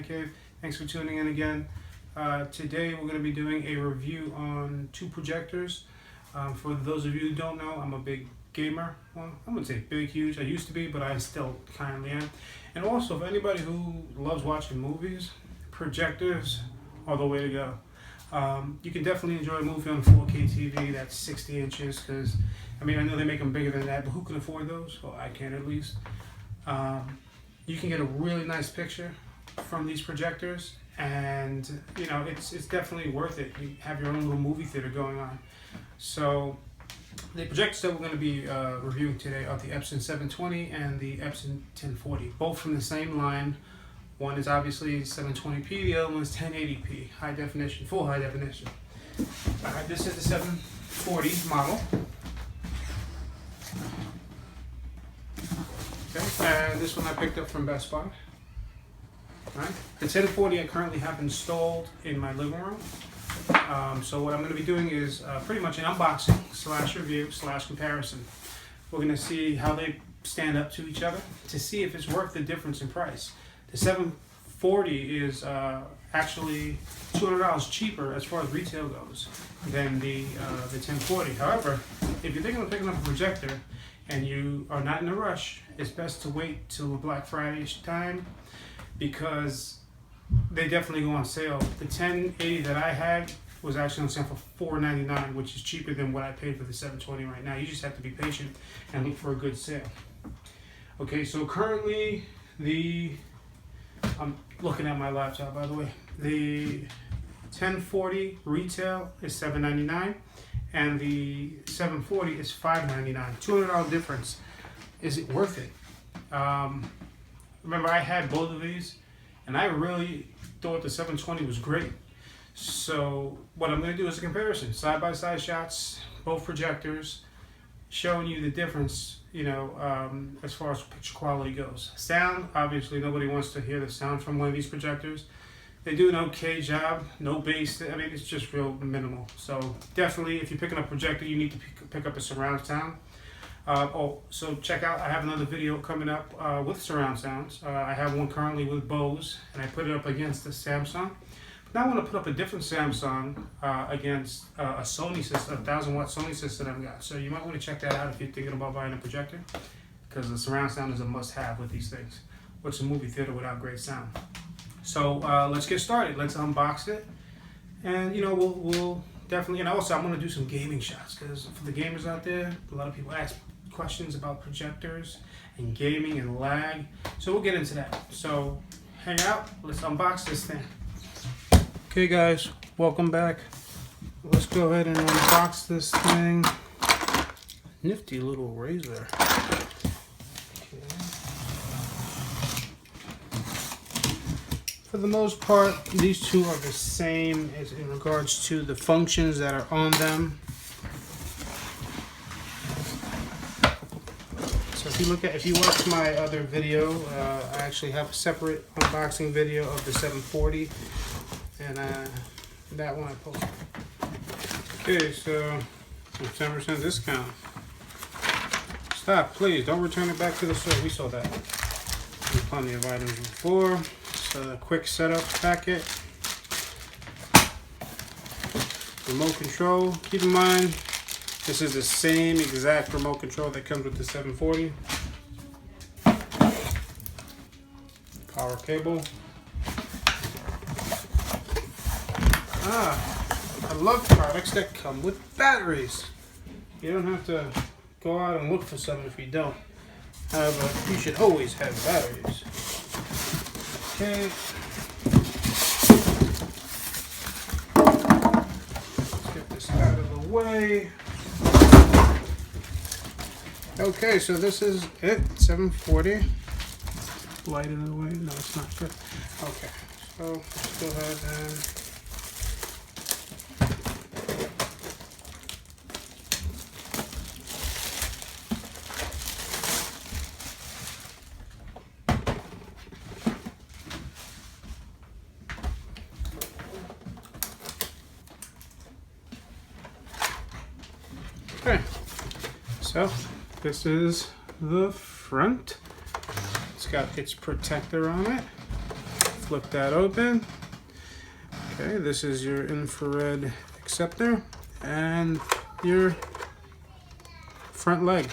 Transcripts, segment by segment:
Man Cave. Thanks for tuning in again. Today we're going to be doing a review on two projectors. For those of you who don't know, I'm a big gamer. Well, I wouldn't say big, huge. I used to be, but I still kindly am. And also, for anybody who loves watching movies, projectors are the way to go. You can definitely enjoy a movie on 4K TV that's 60 inches because, I know they make them bigger than that, but who can afford those? Well, I can at least. You can get a really nice picture from these projectors, and it's definitely worth it. You have your own little movie theater going on. So the projectors that we're going to be reviewing today are the Epson 720 and the Epson 1040, both from the same line. One is obviously 720p, the other one is 1080p, high definition, full high definition. Alright, this is the 740 model. Okay, and this one I picked up from Best Buy. Alright, the 1040 I currently have installed in my living room. So what I'm going to be doing is pretty much an unboxing / review / comparison. We're going to see how they stand up to each other to see if it's worth the difference in price. The 740 is actually $200 cheaper as far as retail goes than the 1040. However, if you're thinking of picking up a projector and you are not in a rush, it's best to wait till Black Friday time because they definitely go on sale. The 1080 that I had was actually on sale for $4.99, which is cheaper than what I paid for the 720 right now. You just have to be patient and look for a good sale. Okay, so currently I'm looking at my laptop, by the way. The 1040 retail is $7.99 and the 740 is $5.99. $200 difference. Is it worth it? Remember, I had both of these and I really thought the 720 was great. So what I'm going to do is a comparison, side-by-side shots, both projectors, showing you the difference, as far as picture quality goes. Sound, obviously nobody wants to hear the sound from one of these projectors. They do an okay job, no bass, it's just real minimal. So definitely, if you're picking up a projector, you need to pick up a surround sound. So check out, I have another video coming up with surround sounds. I have one currently with Bose, and I put it up against the Samsung. Now I want to put up a different Samsung against a Sony system, a 1000-watt Sony system I've got. So you might want to check that out if you're thinking about buying a projector, because the surround sound is a must-have with these things. What's a movie theater without great sound? So let's get started. Let's unbox it, and we'll definitely. And also, I'm going to do some gaming shots because for the gamers out there, a lot of people ask questions about projectors and gaming and lag. So we'll get into that. So hang out. Let's unbox this thing. Okay guys, welcome back. Let's go ahead and unbox this thing. Nifty little razor. Okay. For the most part, these two are the same as in regards to the functions that are on them. So if you watch my other video, I actually have a separate unboxing video of the 740. And that one I posted. Okay, so 10% discount. Stop, please. Don't return it back to the store. We saw that. There's plenty of items before. So a quick setup packet. Remote control. Keep in mind, this is the same exact remote control that comes with the 740. Power cable. I love products that come with batteries. You don't have to go out and look for some if you don't. However, you should always have batteries. Okay. Let's get this out of the way. Okay, so this is it, 740. Light it away. No, it's not good. Okay, so let's go ahead and okay, so this is the front. It's got its protector on it. flip that open. Okay, this is your infrared acceptor and your front leg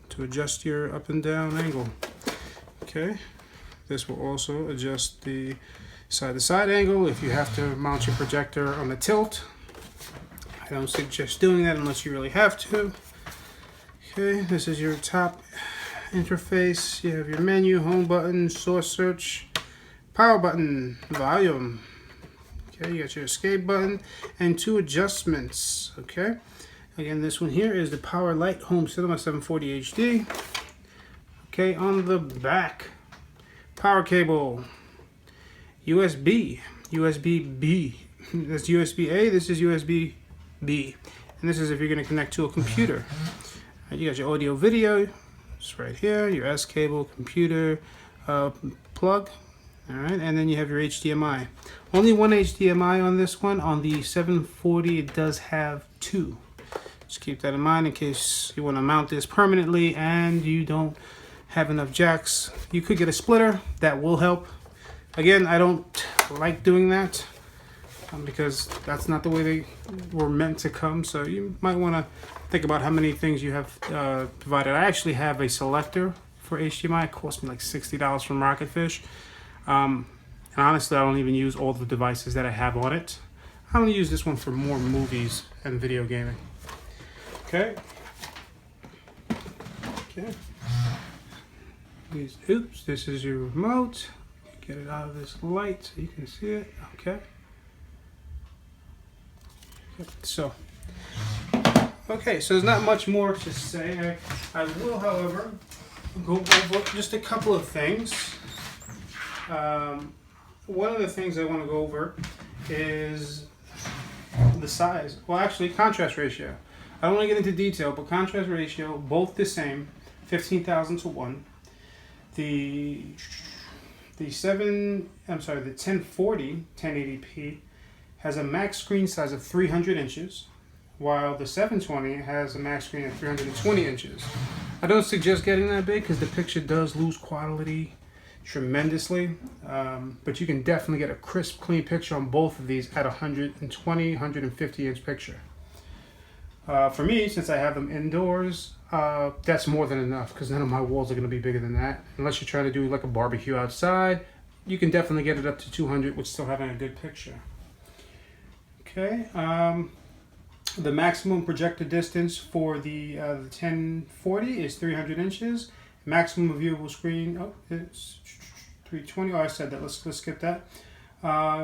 to adjust your up and down angle. Okay, this will also adjust the side-to-side angle if you have to mount your projector on the tilt. I don't suggest doing that unless you really have to. Okay, this is your top interface. You have your menu, home button, source search, power button, volume. Okay, you got your escape button and 2 adjustments. Okay, again, this one here is the Power Light Home Cinema 740 HD. Okay, on the back, power cable, USB, USB-B. That's USB-A, this is USB-B. And this is if you're going to connect to a computer. Right, you got your audio video, it's right here, your S cable, computer plug. Alright, and then you have your HDMI. Only one HDMI on this one. On the 740 it does have 2. Just keep that in mind in case you want to mount this permanently and you don't have enough jacks. You could get a splitter, that will help. Again, I don't like doing that because that's not the way they were meant to come. So you might want to think about how many things you have provided. I actually have a selector for HDMI. It cost me like $60 from Rocketfish. And honestly, I don't even use all the devices that I have on it. I'm going to use this one for more movies and video gaming. Okay. Okay. Oops, this is your remote. Get it out of this light so you can see it. Okay. So there's not much more to say. I will, however, go over just a couple of things. One of the things I want to go over is the size. Well, actually, contrast ratio. I don't want to get into detail, but contrast ratio, both the same, 15,000 to 1. The 1040 1080p has a max screen size of 300 inches, while the 720 has a max screen of 320 inches. I don't suggest getting that big because the picture does lose quality tremendously, but you can definitely get a crisp, clean picture on both of these at 120, 150 inch picture. For me, since I have them indoors, that's more than enough because none of my walls are going to be bigger than that. Unless you're trying to do like a barbecue outside, you can definitely get it up to 200 with still having a good picture. Okay, the maximum projector distance for the 1040 is 300 inches. Maximum viewable screen, it's 320. Oh, I said that. Let's skip that.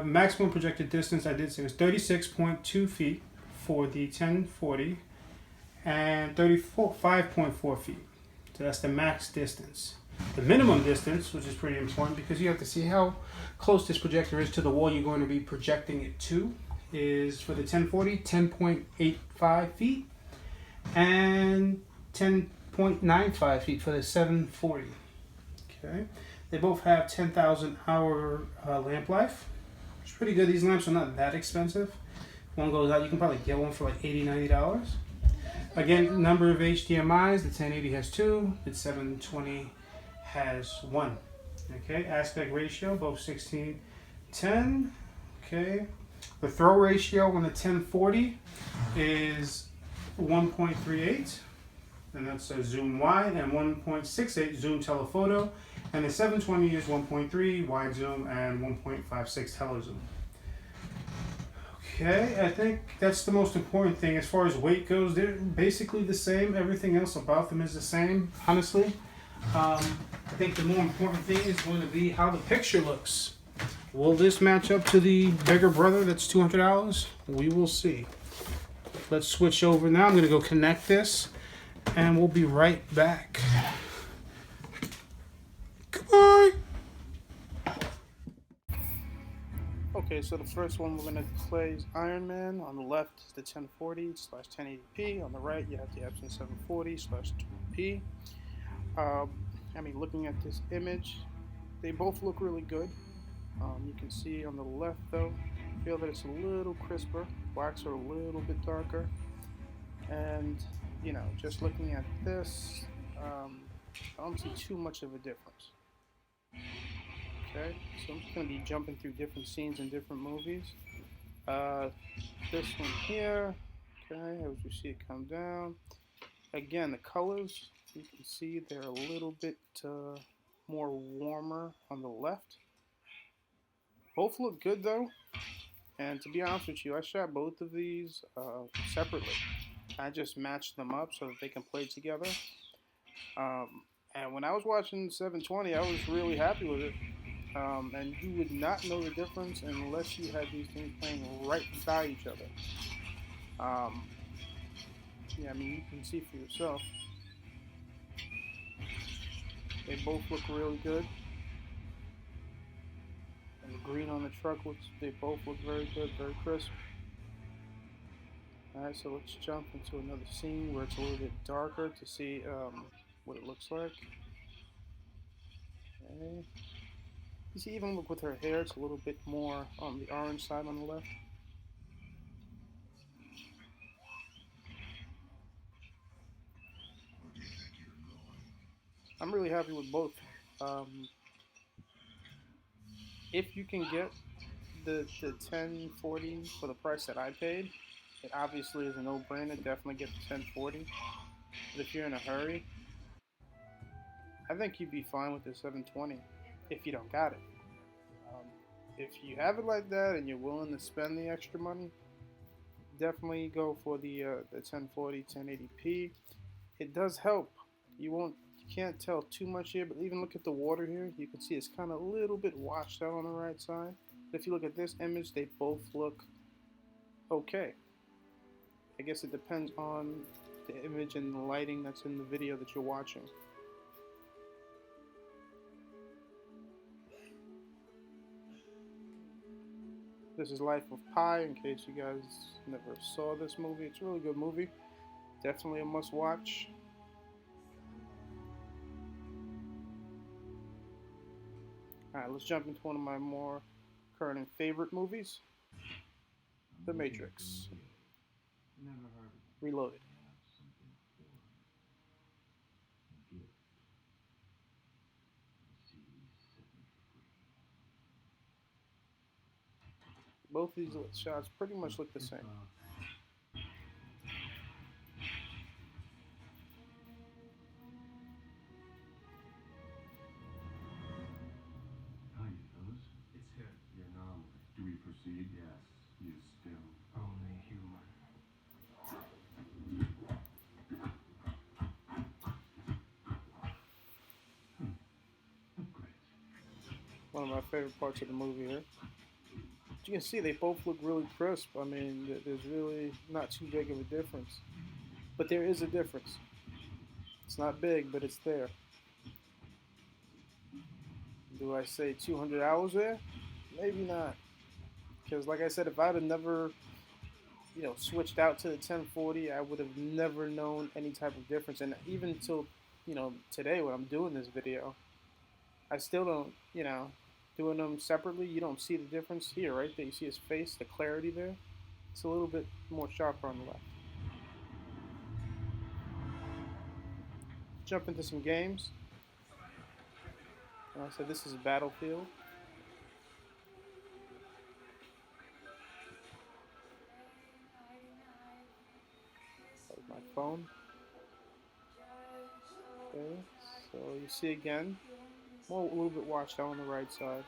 Maximum projected distance, I did say, was 36.2 feet for the 1040 and 5.4 feet. So that's the max distance. The minimum distance, which is pretty important because you have to see how close this projector is to the wall you're going to be projecting it to, is for the 1040, 10.85 feet and 10.95 feet for the 740. Okay, they both have 10,000 hour lamp life. It's pretty good. These lamps are not that expensive. If one goes out, you can probably get one for like $80, $90. Again, number of HDMIs, the 1080 has 2, the 720 has 1. Okay, aspect ratio, both 16:10. Okay, the throw ratio on the 1040 is 1.38. And that's a zoom wide, and 1.68 zoom telephoto, and the 720 is 1.3 wide zoom and 1.56 telezoom. Okay, I think that's the most important thing. As far as weight goes, they're basically the same. Everything else about them is the same, honestly. I think the more important thing is going to be how the picture looks. Will this match up to the bigger brother that's $200? We will see. Let's switch over now. I'm going to go connect this, and we'll be right back. Goodbye. Okay, so the first one we're going to play is Iron Man. On the left is the 1040/1080p. On the right, you have the Epson 740/2p. Looking at this image, they both look really good. You can see on the left, though, I feel that it's a little crisper. Blacks are a little bit darker. And, just looking at this, I don't see too much of a difference. Okay, so I'm just going to be jumping through different scenes in different movies. This one here, okay, as you see it come down. Again, the colors, you can see they're a little bit more warmer on the left. Both look good though, and to be honest with you, I shot both of these separately. I just matched them up so that they can play together. And when I was watching 720, I was really happy with it. And you would not know the difference unless you had these things playing right by each other. Um, yeah, I mean, you can see for yourself. They both look really good. And the green on the truck looks, they both look very good, very crisp. Alright, so let's jump into another scene where it's a little bit darker to see what it looks like. Okay. You see, even look with her hair, it's a little bit more on the orange side on the left. I'm really happy with both. Um, if you can get the 1040 for the price that I paid, it obviously is a no-brainer. Definitely get the 1040. But if you're in a hurry, I think you'd be fine with the 720 if you don't got it. Um, if you have it like that and you're willing to spend the extra money, definitely go for the 1040 1080p. It does help. You can't tell too much here, but even look at the water here. You can see it's kind of a little bit washed out on the right side. But if you look at this image, they both look okay. I guess it depends on the image and the lighting that's in the video that you're watching. This is Life of Pi, in case you guys never saw this movie. It's a really good movie. Definitely a must watch. Alright, let's jump into one of my more current and favorite movies, The Matrix. Reloaded. Both of these shots pretty much look the same. Hi, fellas. It's him. The anomaly. Do we proceed? Yes. You still only human. Great. One of my favorite parts of the movie here. As you can see, they both look really crisp. I mean, there's really not too big of a difference. But there is a difference. It's not big, but it's there. Do I say 200 hours there? Maybe not. Because like I said, if I'd have never, switched out to the 1040, I would have never known any type of difference. And even until, today when I'm doing this video, I still don't, doing them separately, you don't see the difference here, right there. You see his face, the clarity there. It's a little bit more sharper on the left. Jump into some games. And I said this is Battlefield. That was my phone. Okay, so you see again, a little bit washed out on the right side.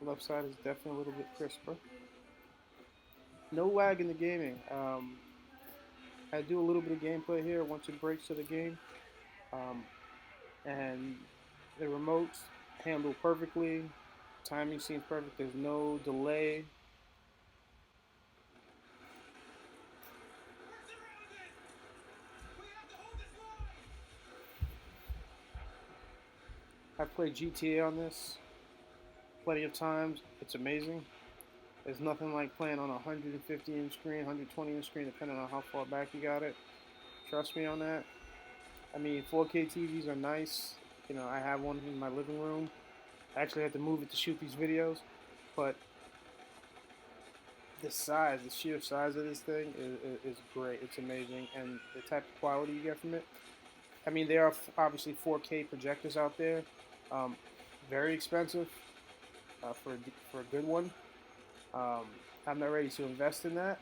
The left side is definitely a little bit crisper. No lag in the gaming. I do a little bit of gameplay here once it breaks to the game. And the remotes handle perfectly. Timing seems perfect. There's no delay. I played GTA on this plenty of times. It's amazing. There's nothing like playing on a 150-inch screen, 120-inch screen, depending on how far back you got it. Trust me on that. I mean, 4K TVs are nice. I have one in my living room. I actually had to move it to shoot these videos, but the sheer size of this thing is great. It's amazing, and the type of quality you get from it. I mean, there are obviously 4K projectors out there, very expensive for a good one. I'm not ready to invest in that,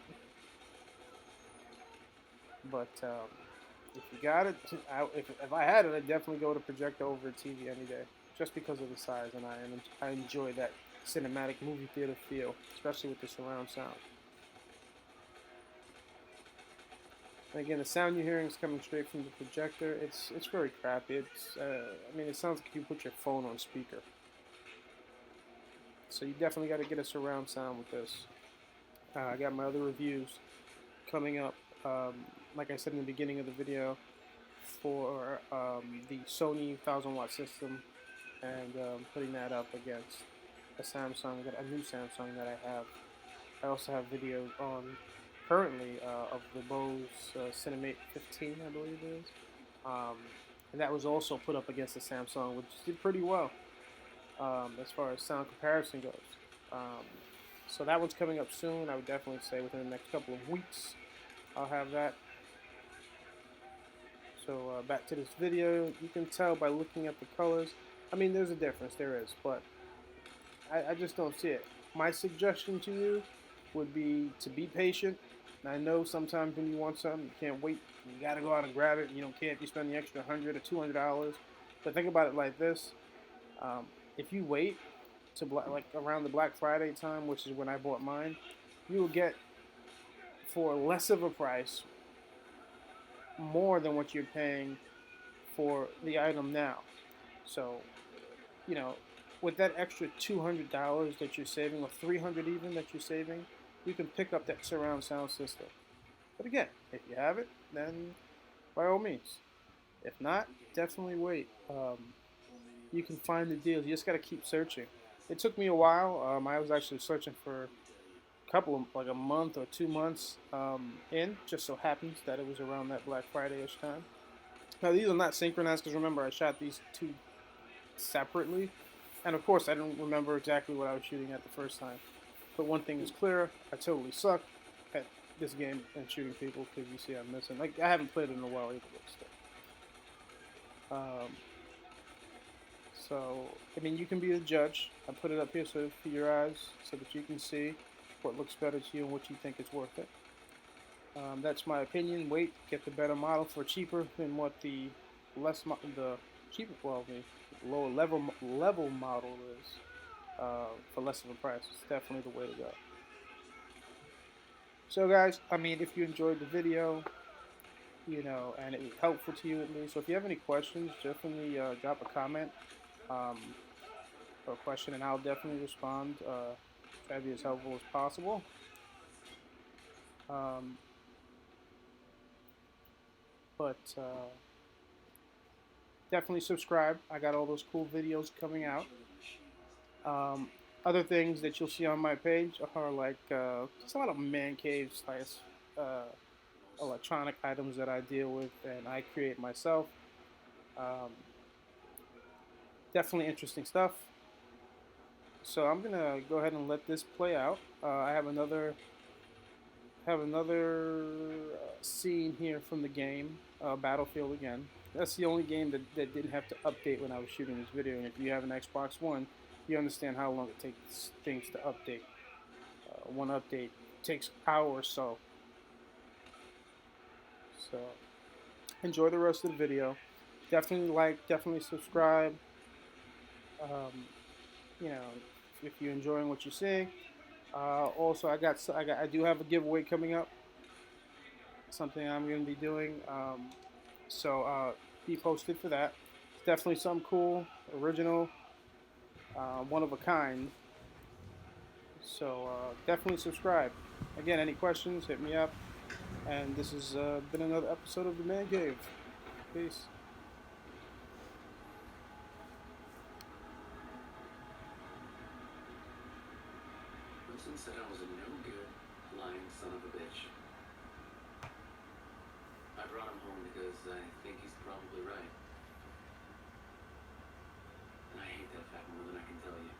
but if you got it, if I had it, I'd definitely go to Projector over TV any day, just because of the size, and I enjoy that cinematic movie theater feel, especially with the surround sound. And again, the sound you're hearing is coming straight from the projector. It's very crappy. I mean, it sounds like you put your phone on speaker. So you definitely got to get a surround sound with this. I got my other reviews coming up. Like I said in the beginning of the video, for the Sony 1000-watt system, and putting that up against a new Samsung that I have. I also have videos on currently of the Bose Cinemate 15, I believe it is, and that was also put up against the Samsung, which did pretty well as far as sound comparison goes. So that one's coming up soon. I would definitely say within the next couple of weeks I'll have that. So back to this video, you can tell by looking at the colors. I mean, there's a difference, there is, but I just don't see it. My suggestion to you would be to be patient. I know sometimes when you want something, you can't wait. You got to go out and grab it. You don't care if you spend the extra $100 or $200. But think about it like this: if you wait to like around the Black Friday time, which is when I bought mine, you will get for less of a price more than what you're paying for the item now. So, you know, with that extra $200 that you're saving, or $300 even that you're saving, you can pick up that surround sound system. But again, if you have it, then by all means. If not, definitely wait. You can find the deals. You just got to keep searching. It took me a while. I was actually searching for a couple of, like a month or 2 months in. Just so happens that it was around that Black Friday-ish time. Now, these are not synchronized because remember, I shot these two separately. And of course, I don't remember exactly what I was shooting at the first time. But one thing is clear, I totally suck at this game and shooting people, because you see I'm missing. Like, I haven't played it in a while either, but still. So, I mean, you can be the judge. I put it up here so for your eyes, so that you can see what looks better to you and what you think is worth it. That's my opinion. Wait, get the better model for cheaper than what the cheaper, well, the lower level model is for less of a price. It's definitely the way to go. So, guys, I mean, if you enjoyed the video, you know, and it was helpful to you at least. So if you have any questions, definitely drop a comment or a question, and I'll definitely respond. Try to be as helpful as possible. But definitely subscribe. I got all those cool videos coming out. Other things that you'll see on my page are like just a lot of man cave electronic items that I deal with and I create myself. Definitely interesting stuff. So I'm gonna go ahead and let this play out. I have another scene here from the game, Battlefield again. That's the only game that didn't have to update when I was shooting this video. And if you have an Xbox One, you understand how long it takes things to update. One update takes an hour or so. So enjoy the rest of the video. Definitely like, definitely subscribe. You know, if you're enjoying what you're seeing. Also, I do have a giveaway coming up. Something I'm going to be doing. So be posted for that. It's definitely something cool, original, one of a kind. So definitely subscribe. Again, any questions, hit me up. And this has been another episode of The Man Cave. Peace. Epson said I was a no-good, lying son of a bitch. I brought him home because I think he's probably right. And I hate that fact more than I can tell you.